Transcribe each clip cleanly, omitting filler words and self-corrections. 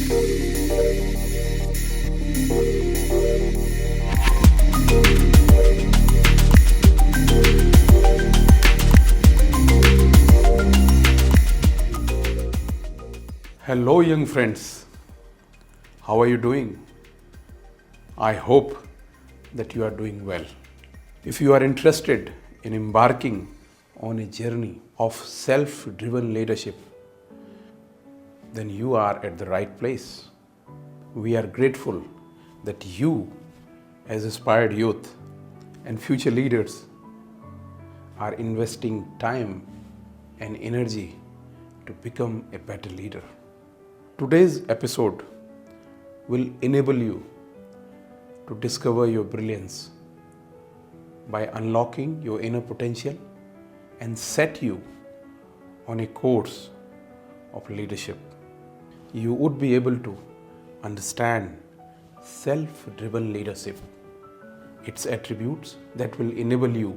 Hello, young friends. How are you doing? I hope that you are doing well. If you are interested in embarking on a journey of self-driven leadership, then you are at the right place. We are grateful that you, as aspired youth and future leaders, are investing time and energy to become a better leader. Today's episode will enable you to discover your brilliance by unlocking your inner potential and set you on a course of leadership. You would be able to understand self-driven leadership, its attributes that will enable you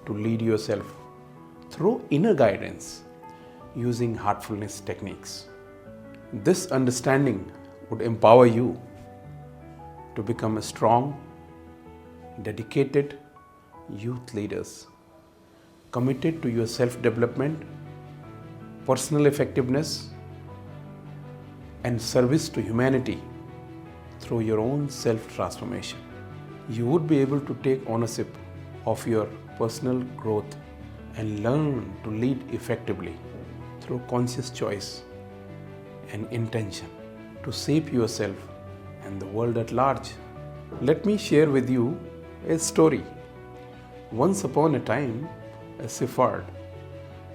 to lead yourself through inner guidance using Heartfulness Techniques. This understanding would empower you to become a strong, dedicated youth leaders, committed to your self-development, personal effectiveness, and service to humanity through your own self-transformation. You would be able to take ownership of your personal growth and learn to lead effectively through conscious choice and intention to shape yourself and the world at large. Let me share with you a story. Once upon a time, a shepherd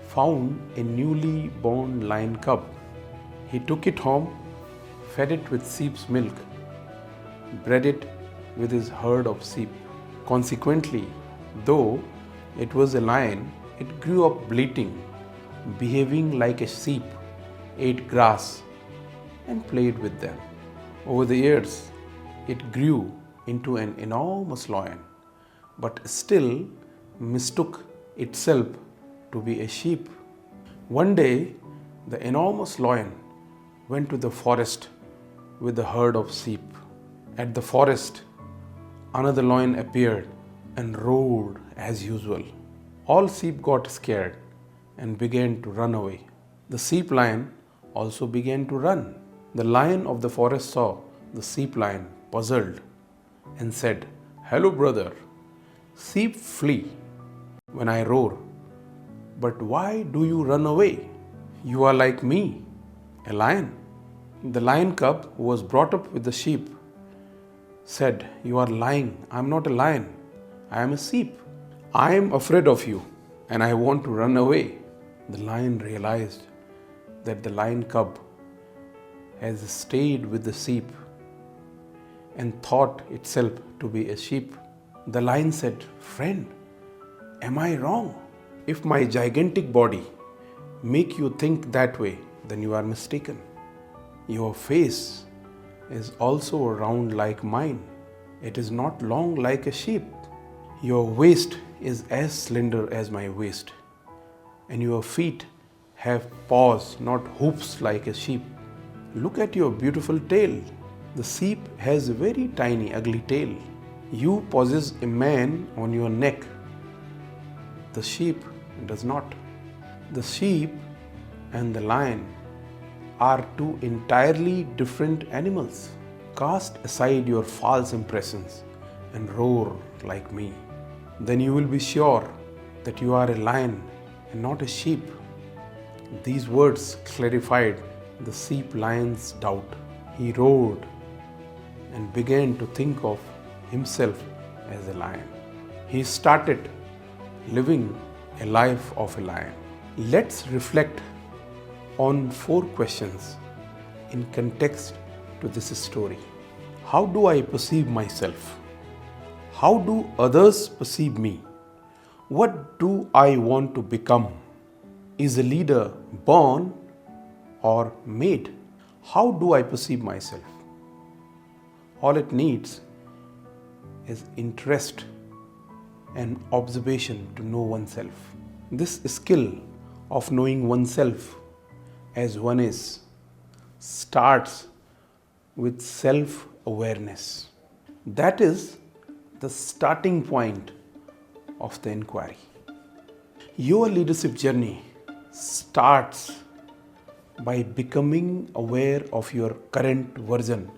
found a newly born lion cub. He took it home, fed it with sheep's milk, bred it with his herd of sheep. Consequently, though it was a lion, it grew up bleating, behaving like a sheep, ate grass, and played with them. Over the years, it grew into an enormous lion, but still mistook itself to be a sheep. One day, the enormous lion went to the forest with a herd of sheep. At the forest, another lion appeared and roared as usual. All sheep got scared and began to run away. The sheep lion also began to run. The lion of the forest saw the sheep lion, puzzled, and said, "Hello, brother. Sheep flee when I roar, but why do you run away? You are like me, a lion." The lion cub, who was brought up with the sheep, said, "You are lying. I am not a lion. I am a sheep. I am afraid of you and I want to run away." The lion realized that the lion cub has stayed with the sheep and thought itself to be a sheep. The lion said, "Friend, am I wrong? If my gigantic body make you think that way, then you are mistaken. Your face is also round like mine. It is not long like a sheep. Your waist is as slender as my waist, and your feet have paws, not hoofs like a sheep. Look at your beautiful tail. The sheep has a very tiny, ugly tail. You possess a man on your neck. The sheep does not. The sheep and the lion are two entirely different animals. Cast aside your false impressions and roar like me. Then you will be sure that you are a lion and not a sheep." These words clarified the sheep lion's doubt. He roared and began to think of himself as a lion. He started living a life of a lion. Let's reflect on 4 questions in context to this story. How do I perceive myself? How do others perceive me? What do I want to become? Is a leader born or made? How do I perceive myself? All it needs is interest and observation to know oneself. This skill of knowing oneself as one is starts with self-awareness. That is the starting point of the inquiry. Your leadership journey starts by becoming aware of your current version,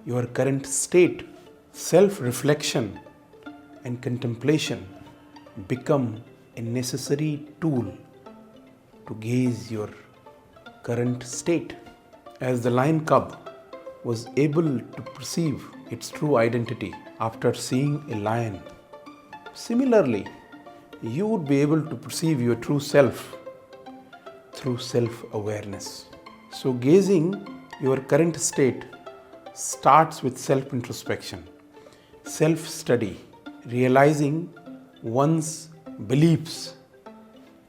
your current state. Self-reflection and contemplation become a necessary tool to gauge your current state. As the lion cub was able to perceive its true identity after seeing a lion, similarly, you would be able to perceive your true self through self-awareness. So gauging your current state starts with self-introspection, self-study, realizing one's beliefs,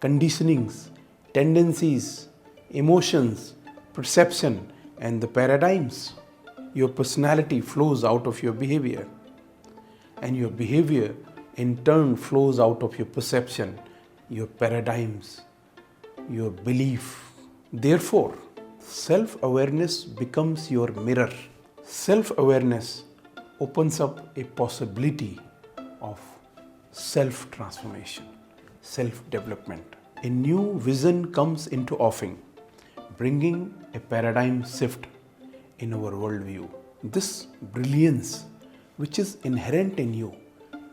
conditionings, tendencies, emotions, perception, and the paradigms. Your personality flows out of your behavior, and your behavior in turn flows out of your perception, your paradigms, your belief. Therefore, self-awareness becomes your mirror. Self-awareness opens up a possibility of self-transformation, self-development. A new vision comes into offing, bringing a paradigm shift in our worldview. This brilliance, which is inherent in you,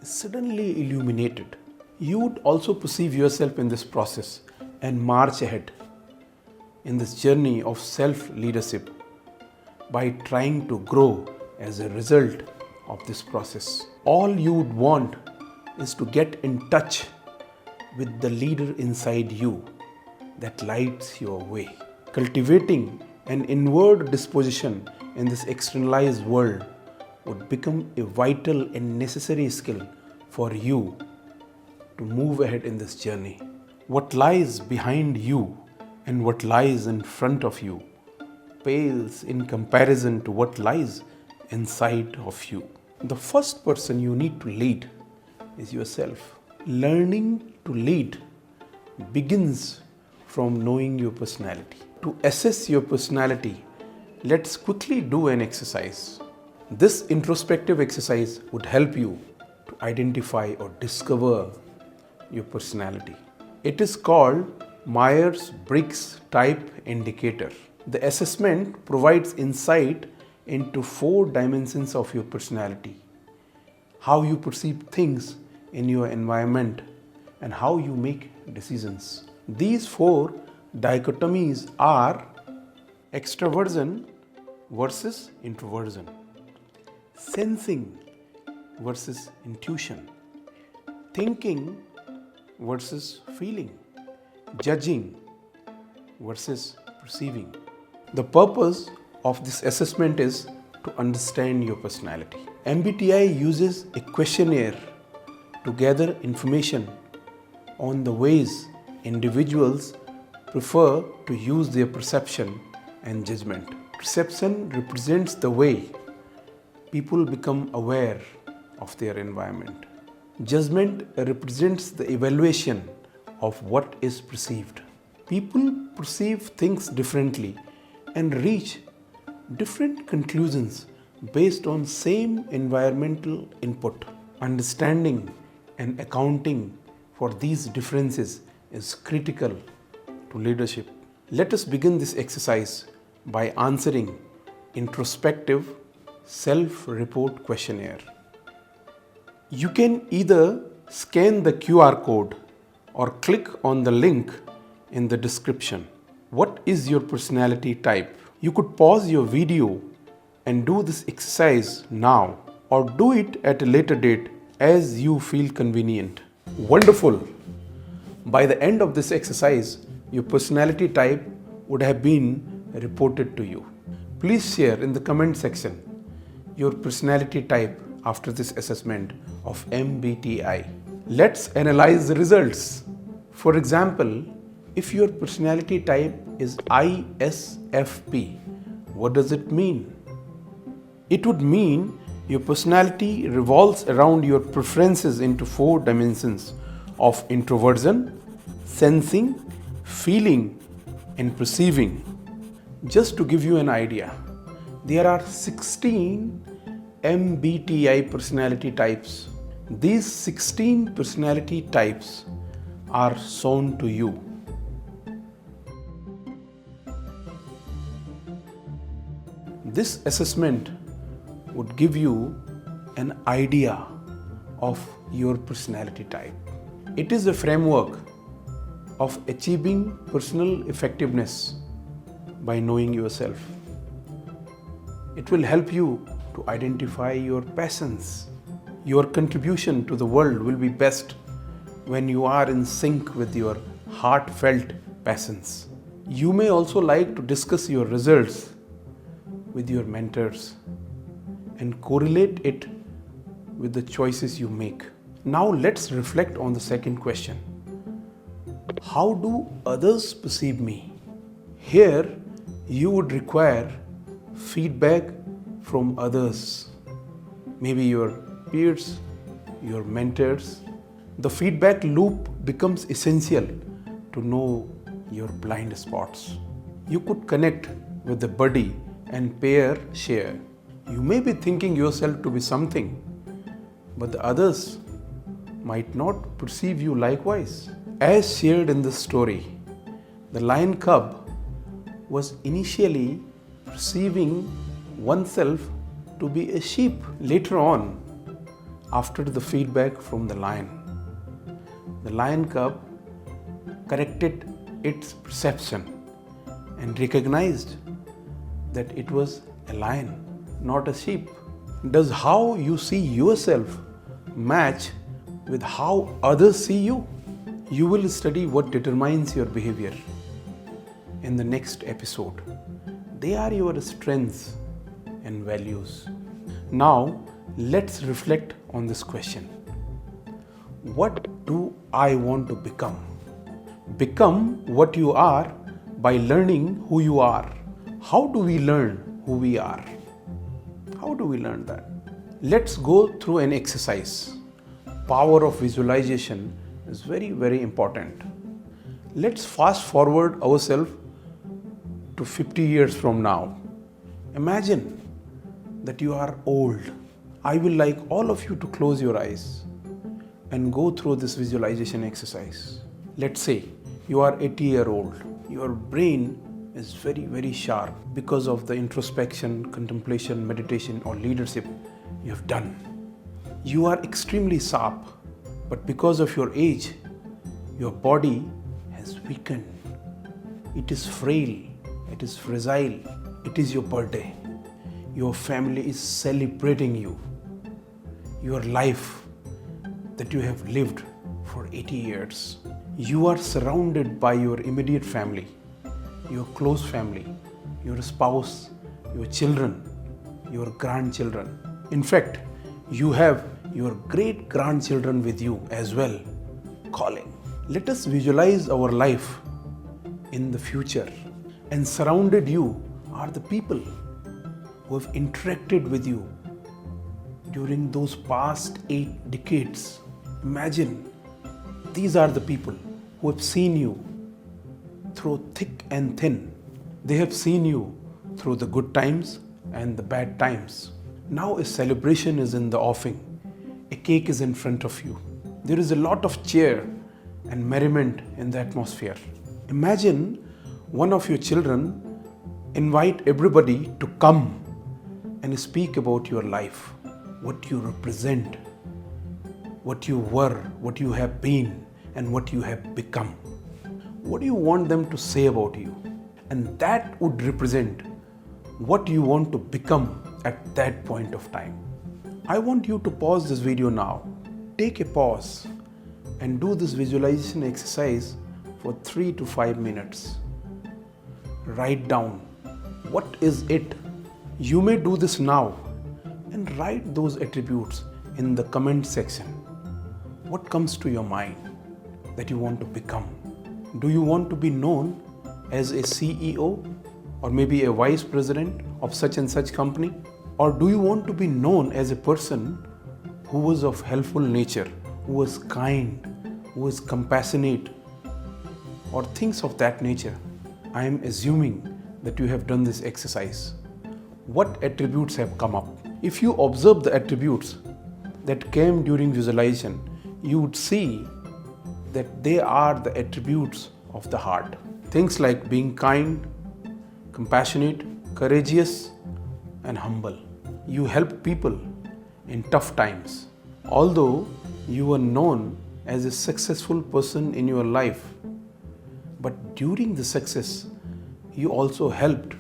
is suddenly illuminated. You would also perceive yourself in this process and march ahead in this journey of self-leadership by trying to grow as a result of this process. All you would want is to get in touch with the leader inside you that lights your way. Cultivating an inward disposition in this externalized world would become a vital and necessary skill for you to move ahead in this journey. What lies behind you and what lies in front of you pales in comparison to what lies inside of you. The first person you need to lead is yourself. Learning to lead begins from knowing your personality. To assess your personality, let's quickly do an exercise. This introspective exercise would help you to identify or discover your personality. It is called Myers-Briggs Type Indicator. The assessment provides insight into 4 dimensions of your personality: how you perceive things in your environment and how you make decisions. These 4 dichotomies are extroversion versus introversion, sensing versus intuition, thinking versus feeling, judging versus perceiving. The purpose of this assessment is to understand your personality. MBTI uses a questionnaire to gather information on the ways individuals prefer to use their perception and judgment. Perception represents the way people become aware of their environment. Judgment represents the evaluation of what is perceived. People perceive things differently and reach different conclusions based on same environmental input. Understanding and accounting for these differences is critical to leadership. Let us begin this exercise by answering introspective self-report questionnaire. You can either scan the QR code or click on the link in the description. What is your personality type? You could pause your video and do this exercise now, or do it at a later date as you feel convenient. Wonderful! By the end of this exercise, your personality type would have been reported to you. Please share in the comment section your personality type after this assessment of MBTI. Let's analyze the results. For example, if your personality type is ISFP, what does it mean? It would mean your personality revolves around your preferences into 4 dimensions of introversion, sensing, feeling, and perceiving. Just to give you an idea, There are 16 MBTI personality types. These 16 personality types are shown to you. This assessment would give you an idea of your personality type. It is a framework of achieving personal effectiveness by knowing yourself. It will help you to identify your passions. Your contribution to the world will be best when you are in sync with your heartfelt passions. You may also like to discuss your results with your mentors and correlate it with the choices you make. Now let's reflect on the second question. How do others perceive me? Here you would require feedback from others, maybe your peers, your mentors. The feedback loop becomes essential to know your blind spots. You could connect with a buddy and pair share. You may be thinking yourself to be something, but the others might not perceive you likewise. As shared in this story, the lion cub was initially perceiving oneself to be a sheep. Later on, after the feedback from the lion cub corrected its perception and recognized that it was a lion, not a sheep. Does how you see yourself match with how others see you? You will study what determines your behavior in the next episode. They are your strengths and values. Now, let's reflect on this question. What do I want to become? Become what you are by learning who you are. How do we learn who we are? How do we learn that? Let's go through an exercise. Power of visualization is very, very important. Let's fast forward ourselves to 50 years from now. Imagine that you are old. I will like all of you to close your eyes and go through this visualization exercise. Let's say you are 80-year-old. Your brain is very, very sharp because of the introspection, contemplation, meditation, or leadership you have done. You are extremely sharp, but because of your age, your body has weakened. It is frail, it is fragile. It is your birthday. Your family is celebrating you. Your life that you have lived for 80 years. You are surrounded by your immediate family, your close family, your spouse, your children, your grandchildren. In fact, you have your great-grandchildren with you as well, calling. Let us visualize our life in the future, and surrounded you are the people who have interacted with you during those past 8 decades. Imagine, these are the people who have seen you through thick and thin. They have seen you through the good times and the bad times. Now a celebration is in the offing. A cake is in front of you. There is a lot of cheer and merriment in the atmosphere. Imagine one of your children invite everybody to come and speak about your life, what you represent, what you were, what you have been, and what you have become. What do you want them to say about you? And that would represent what you want to become at that point of time. I want you to pause this video now. Take a pause and do this visualization exercise for 3 to 5 minutes. Write down what is it. You may do this now and write those attributes in the comment section. What comes to your mind that you want to become? Do you want to be known as a CEO or maybe a vice president of such and such company? Or do you want to be known as a person who was of helpful nature, who was kind, who was compassionate, or things of that nature? I am assuming that you have done this exercise. what attributes have come up. If you observe the attributes that came during visualization, you would see that they are the attributes of the heart. Things like being kind, compassionate, courageous, and humble. You help people in tough times. Although you were known as a successful person in your life, but during the success, you also helped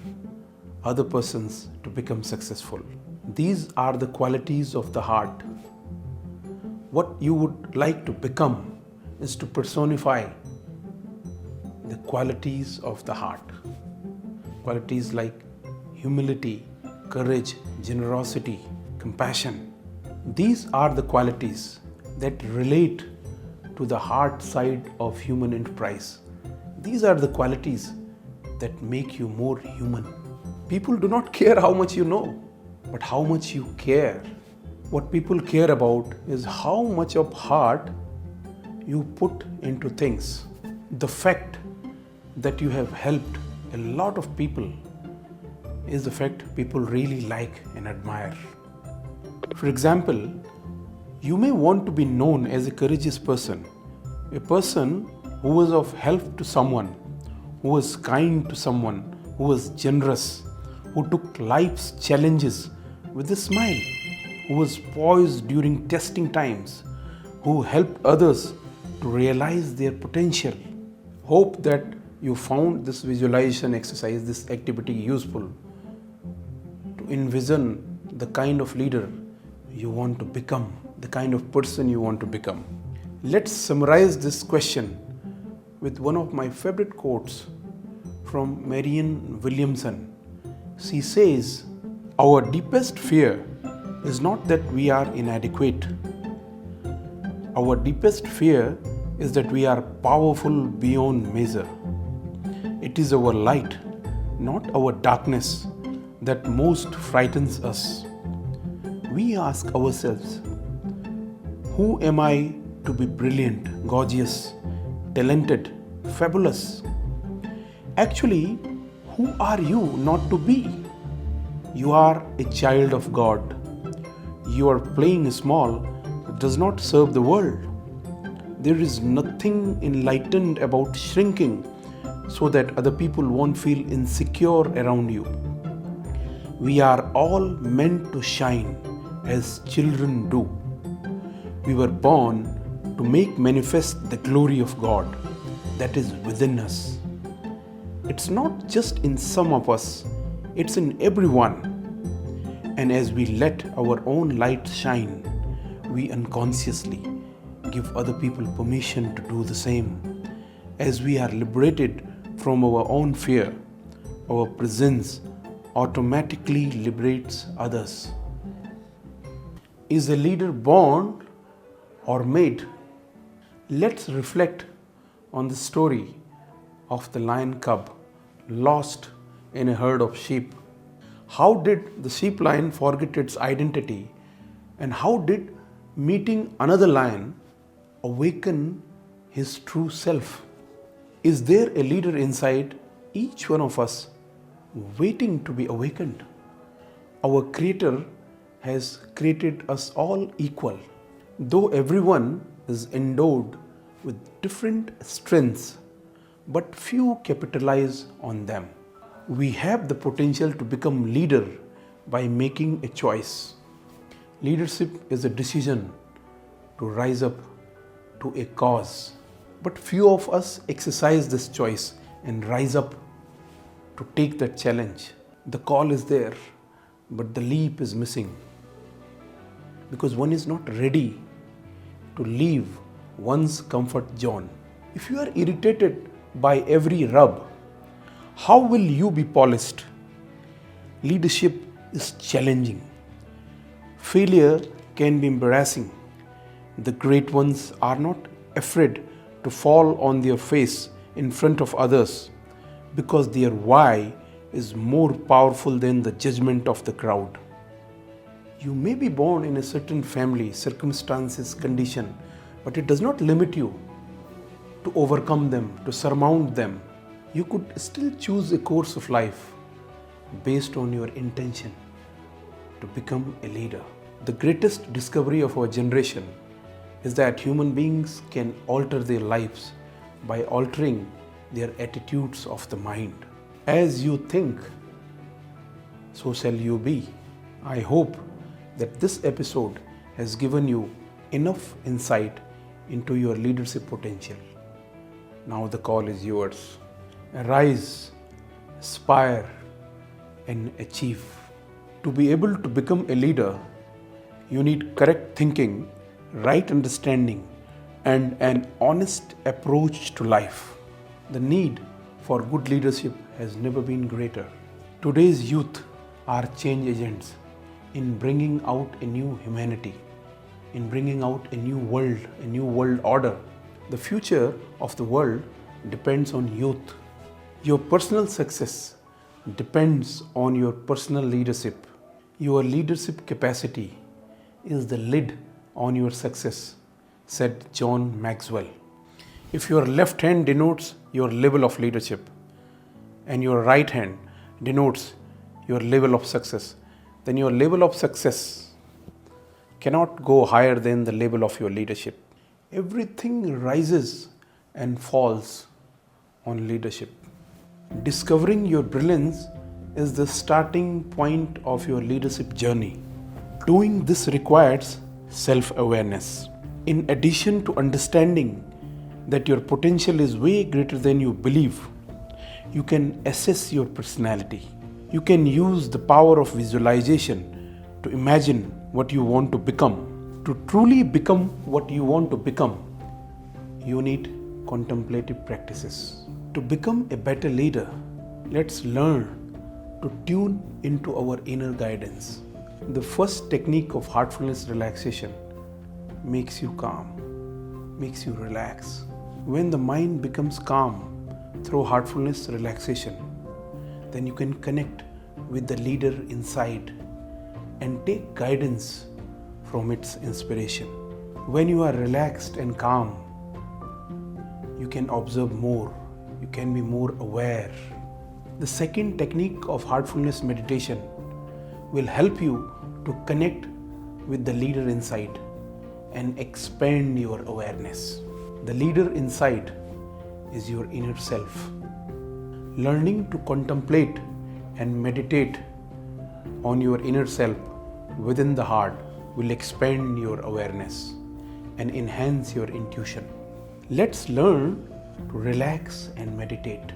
other persons to become successful. These are the qualities of the heart. What you would like to become is to personify the qualities of the heart. Qualities like humility, courage, generosity, compassion. These are the qualities that relate to the heart side of human enterprise. These are the qualities that make you more human. People do not care how much you know, but how much you care. What people care about is how much of heart you put into things. The fact that you have helped a lot of people is the fact people really like and admire. For example, you may want to be known as a courageous person, a person who was of help to someone, who was kind to someone, who was generous, who took life's challenges with a smile, who was poised during testing times, who helped others to realize their potential. Hope that you found this visualization exercise, this activity useful to envision the kind of leader you want to become, the kind of person you want to become. Let's summarize this question with one of my favorite quotes from Marianne Williamson. She says, "Our deepest fear is not that we are inadequate. Our deepest fear is that we are powerful beyond measure. It is our light, not our darkness, that most frightens us." We ask ourselves, who am I to be brilliant, gorgeous, talented, fabulous? Actually, who are you not to be? You are a child of God. Your playing small does not serve the world. There is nothing enlightened about shrinking so that other people won't feel insecure around you. We are all meant to shine as children do. We were born to make manifest the glory of God that is within us. It's not just in some of us, it's in everyone. And as we let our own light shine, we unconsciously give other people permission to do the same. As we are liberated from our own fear, our presence automatically liberates others. Is a leader born or made? Let's reflect on the story of the lion cub lost in a herd of sheep. How did the sheep lion forget its identity, and how did meeting another lion awaken his true self? Is there a leader inside each one of us waiting to be awakened? Our Creator has created us all equal. Though everyone is endowed with different strengths, but few capitalize on them. We have the potential to become leader by making a choice. Leadership is a decision to rise up to a cause, but few of us exercise this choice and rise up to take that challenge. The call is there, but the leap is missing because one is not ready to leave one's comfort zone. If you are irritated by every rub, how will you be polished? Leadership is challenging. Failure can be embarrassing. The great ones are not afraid to fall on their face in front of others because their why is more powerful than the judgment of the crowd. You may be born in a certain family, circumstances, condition, but it does not limit you to overcome them, to surmount them. You could still choose a course of life, based on your intention to become a leader. The greatest discovery of our generation is that human beings can alter their lives by altering their attitudes of the mind. As you think, so shall you be. I hope that this episode has given you enough insight into your leadership potential. Now the call is yours. Arise, aspire, and achieve. To be able to become a leader, you need correct thinking, right understanding, and an honest approach to life. The need for good leadership has never been greater. Today's youth are change agents in bringing out a new humanity, in bringing out a new world order. The future of the world depends on youth. Your personal success depends on your personal leadership. Your leadership capacity is the lid on your success, said John Maxwell. If your left hand denotes your level of leadership and your right hand denotes your level of success, then your level of success cannot go higher than the level of your leadership. Everything rises and falls on leadership. Discovering your brilliance is the starting point of your leadership journey. Doing this requires self-awareness. In addition to understanding that your potential is way greater than you believe, you can assess your personality. You can use the power of visualization to imagine what you want to become. To truly become what you want to become, you need contemplative practices. To become a better leader, let's learn to tune into our inner guidance. The first technique of heartfulness relaxation makes you calm, makes you relax. When the mind becomes calm through heartfulness relaxation, then you can connect with the leader inside and take guidance from its inspiration. When you are relaxed and calm, you can observe more, you can be more aware. The second technique of heartfulness meditation will help you to connect with the leader inside and expand your awareness. The leader inside is your inner self. Learning to contemplate and meditate on your inner self within the heart will expand your awareness and enhance your intuition. Let's learn to relax and meditate.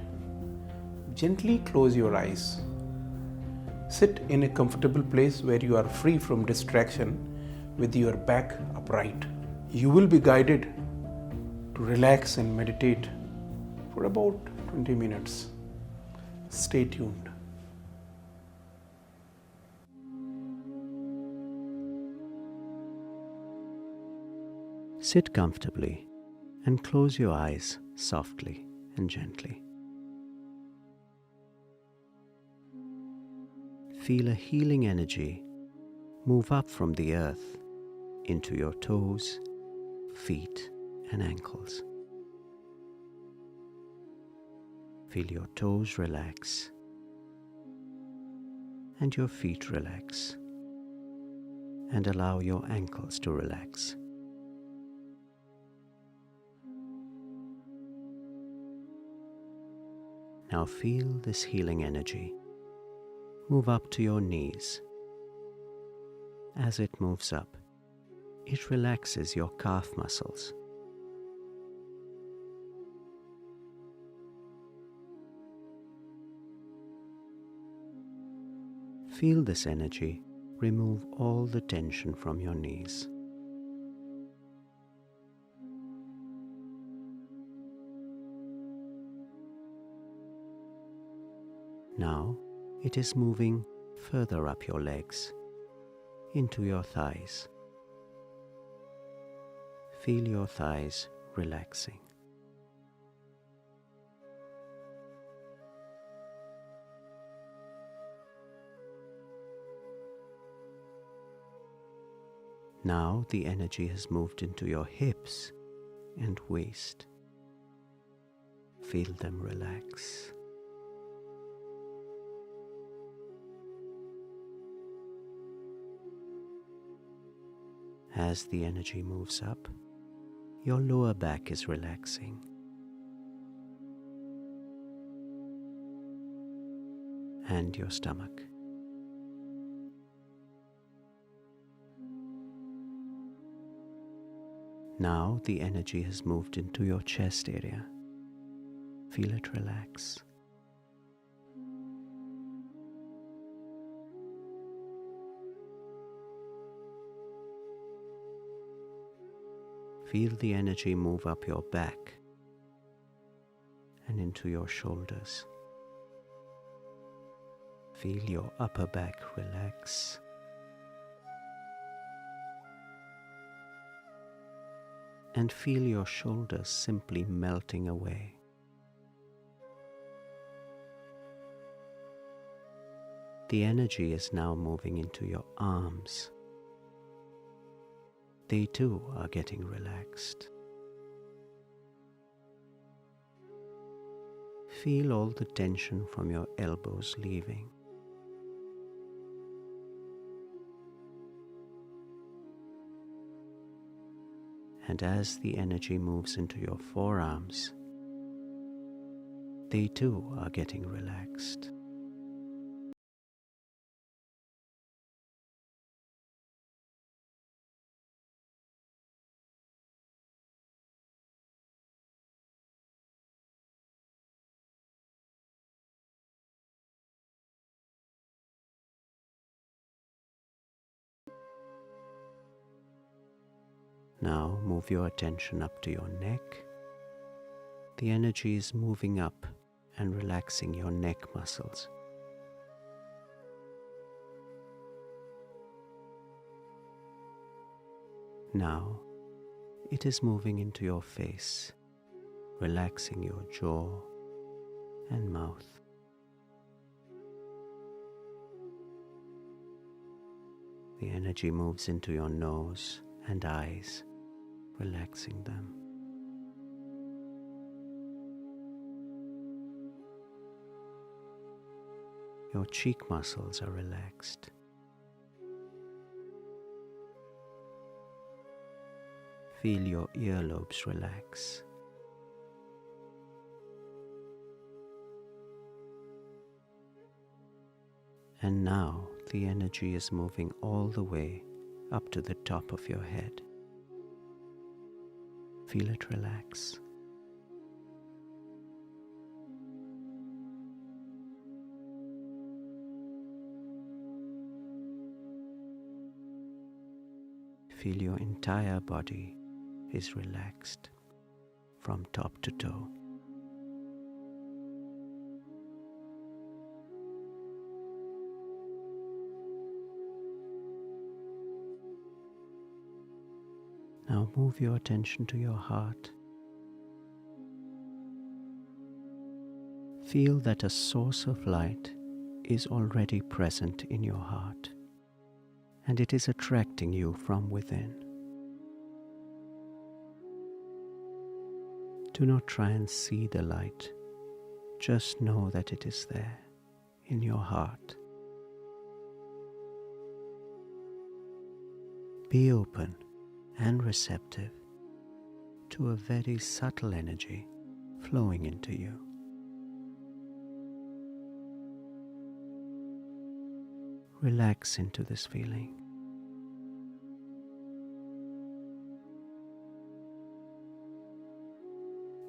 Gently close your eyes. Sit in a comfortable place where you are free from distraction with your back upright. You will be guided to relax and meditate for about 20 minutes. Stay tuned. Sit comfortably and close your eyes softly and gently. Feel a healing energy move up from the earth into your toes, feet, and ankles. Feel your toes relax and your feet relax, and allow your ankles to relax. Now feel this healing energy move up to your knees. As it moves up, it relaxes your calf muscles. Feel this energy remove all the tension from your knees. Now it is moving further up your legs, into your thighs. Feel your thighs relaxing. Now the energy has moved into your hips and waist. Feel them relax. As the energy moves up, your lower back is relaxing, and your stomach. Now the energy has moved into your chest area. Feel it relax. Feel the energy move up your back and into your shoulders. Feel your upper back relax. And feel your shoulders simply melting away. The energy is now moving into your arms. They too are getting relaxed. Feel all the tension from your elbows leaving. And as the energy moves into your forearms, they too are getting relaxed. Now move your attention up to your neck. The energy is moving up and relaxing your neck muscles. Now it is moving into your face, relaxing your jaw and mouth. The energy moves into your nose and eyes, relaxing them. Your cheek muscles are relaxed. Feel your earlobes relax. And now the energy is moving all the way up to the top of your head. Feel it relax. Feel your entire body is relaxed from top to toe. Now move your attention to your heart. Feel that a source of light is already present in your heart, and it is attracting you from within. Do not try and see the light, just know that it is there in your heart. Be open and receptive to a very subtle energy flowing into you. Relax into this feeling.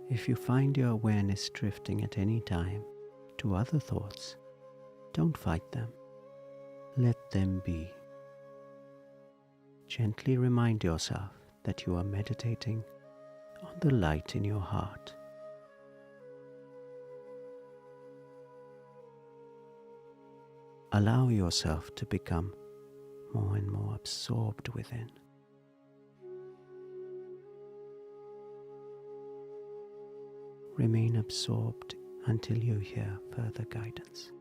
If you find your awareness drifting at any time to other thoughts, don't fight them. Let them be. Gently remind yourself that you are meditating on the light in your heart. Allow yourself to become more and more absorbed within. Remain absorbed until you hear further guidance.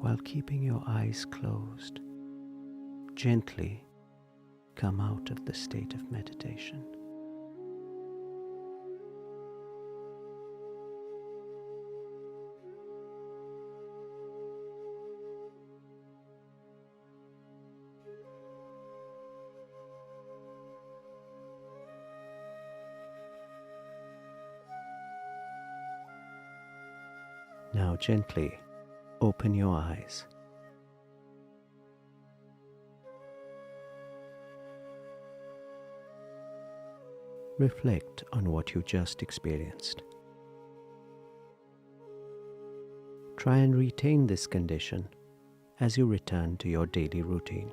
while keeping your eyes closed. Gently come out of the state of meditation. Now gently open your eyes. Reflect on what you just experienced. Try and retain this condition as you return to your daily routine.